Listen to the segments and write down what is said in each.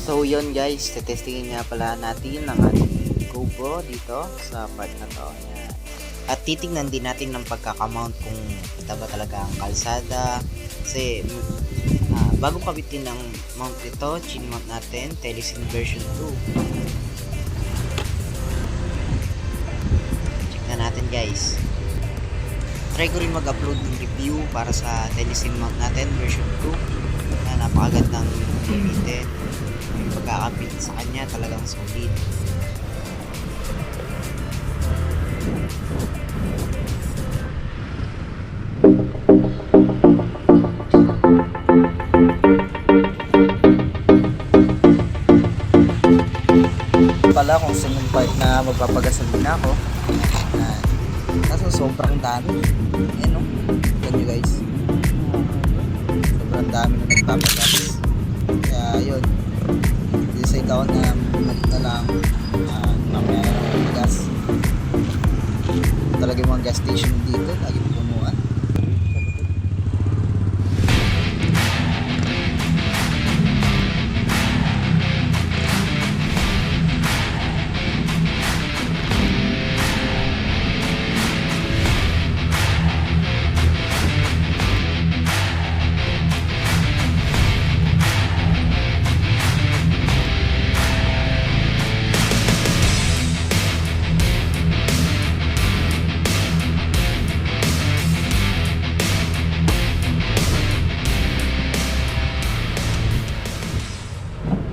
So yun guys, testingin nga pala natin ang ating GoPro dito sa part na to. Ayan. At titingnan din natin ng pagkakamount kung ito ba talaga ang kalsada. Kasi bago kabitin ng mount ito, chin-mount natin, Telesin version 2. Check na natin guys. Try ko rin mag-upload ng review para sa Telesin mount natin version 2 na napakagandang gamitin. Yung pagkakabit sa kanya talagang solid. Pala kung saan yung part na magpapagasolina ako. Kaso sobrang dami. Ayan o. Tignan nyo guys. Sobrang dami na nagpapagas. Kaya yun. Decide ako na bumalik na lang. Mamaya na ng gas. Talaga yung mga gas station dito. Lagi punuan.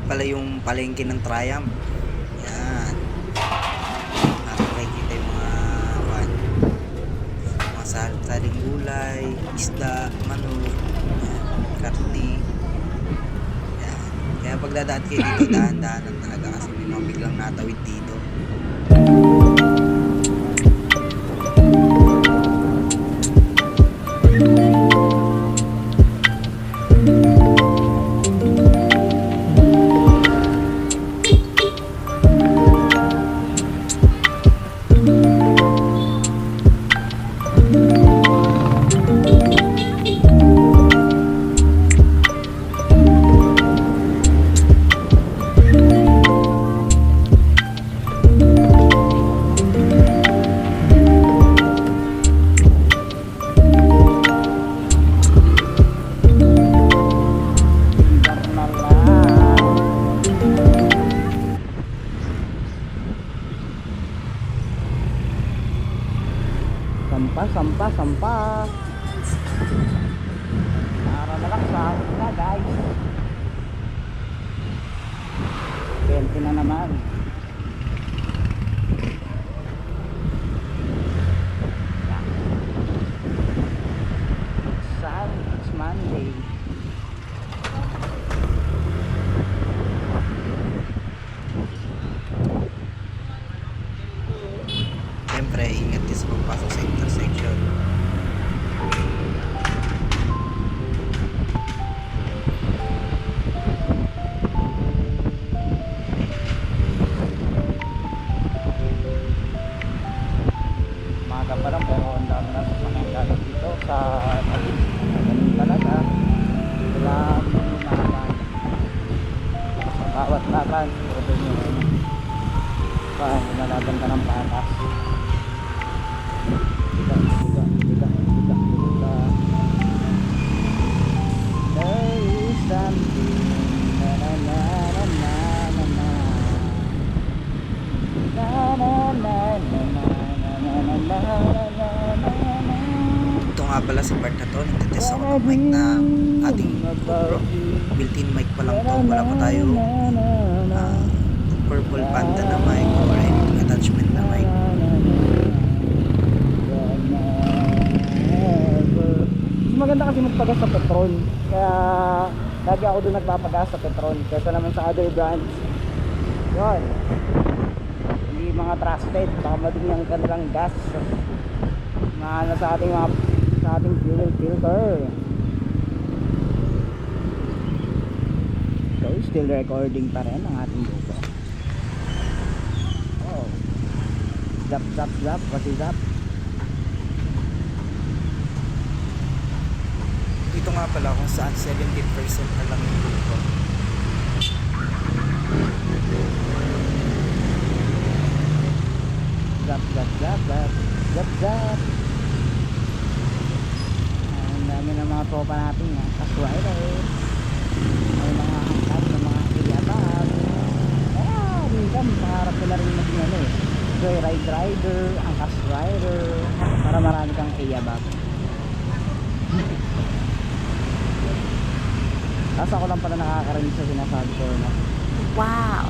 Pala yung palengke ng Triumph. Yan. Natin makikita yung mga saling gulay, isda, manok, karne. Yan. Kaya pagdadaan kayo dito, dahan-dahanan talaga kasi may mga biglang natawid dito. Sampa para malaksa na guys. 20 na naman. It's Monday. Siyempre, ingat din sa pagpasok sa intersection. Maga pa lang pero ang dami na sasakyan dito sa ganun talaga. Kailangan mo lumaban. Sa bawat laban, pwede nyo nalaban ka ng patas. Ito nga pala sa part na to, nagtitest ako ng mic na ating GoPro. Built-in mic pa lang to, wala pa tayo purple panda na mic or anything attachment na mic. Maganda kasi magpagas sa Petron, kaya lagi ako doon nagpapagas sa Petron kaysa naman sa other brands. Yun, hindi mga trusted, baka madumi ang kanilang gas na sa ating fuel filter. So still recording pa rin ang ating GoPro. Oh, zap, pati zap. Dito nga pala kung saan 70% na lang yung GoPro. mga tropa natin na kaswailer. May mga angkat ng mga iyabag. Kaya minsan pangarap nila rin maging ano eh, joyride rider, angkas rider, para marami kang iyabag. Tapos ako lang pala nakakarinig sa sinasabi ko, no? Wow!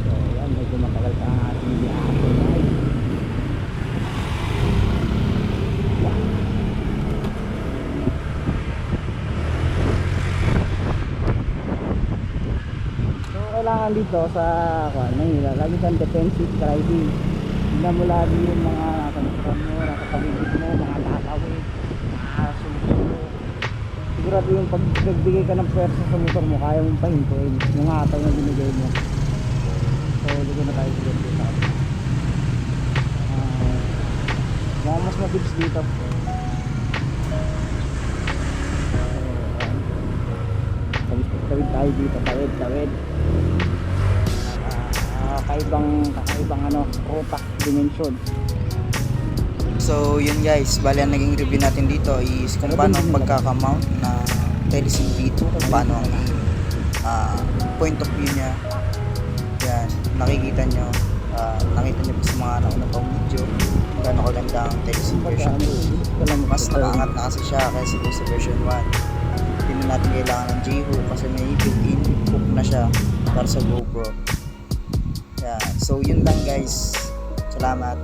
So yan, medyo matagal pa ang ating biyahe, guys. So kailangan dito sa Manila, lagi kang defensive driving. Tingnan mo lagi yung mga kanusan mo, nakapagigit mo, mga tatawid, mga sumusunod. Sigurado yung pag nagbigay ka ng pwersa sa motor mo, kaya mong pahintuin yung ataw na binigay mo. So ligo na tayo dito sa mga mas mabilis dito. Tawid tayo dito, tawid. Kakaibang ano, ruta, dimension. So yun guys, bali ang naging review natin dito is kung paano ang pagkakamount na Telesim V2, kung paano ang point of view niya. Yan, nakikita nyo, nakita nyo pa sa mga nauna pang video kung gaano kaganda ang Telesim version 2. Mas nakaangat na kasi siya kaysa sa version 1. Hindi na natin kailangan ng J-hook kasi may built-in hook na siya para sa GoPro. Yeah, so yun lang guys, salamat.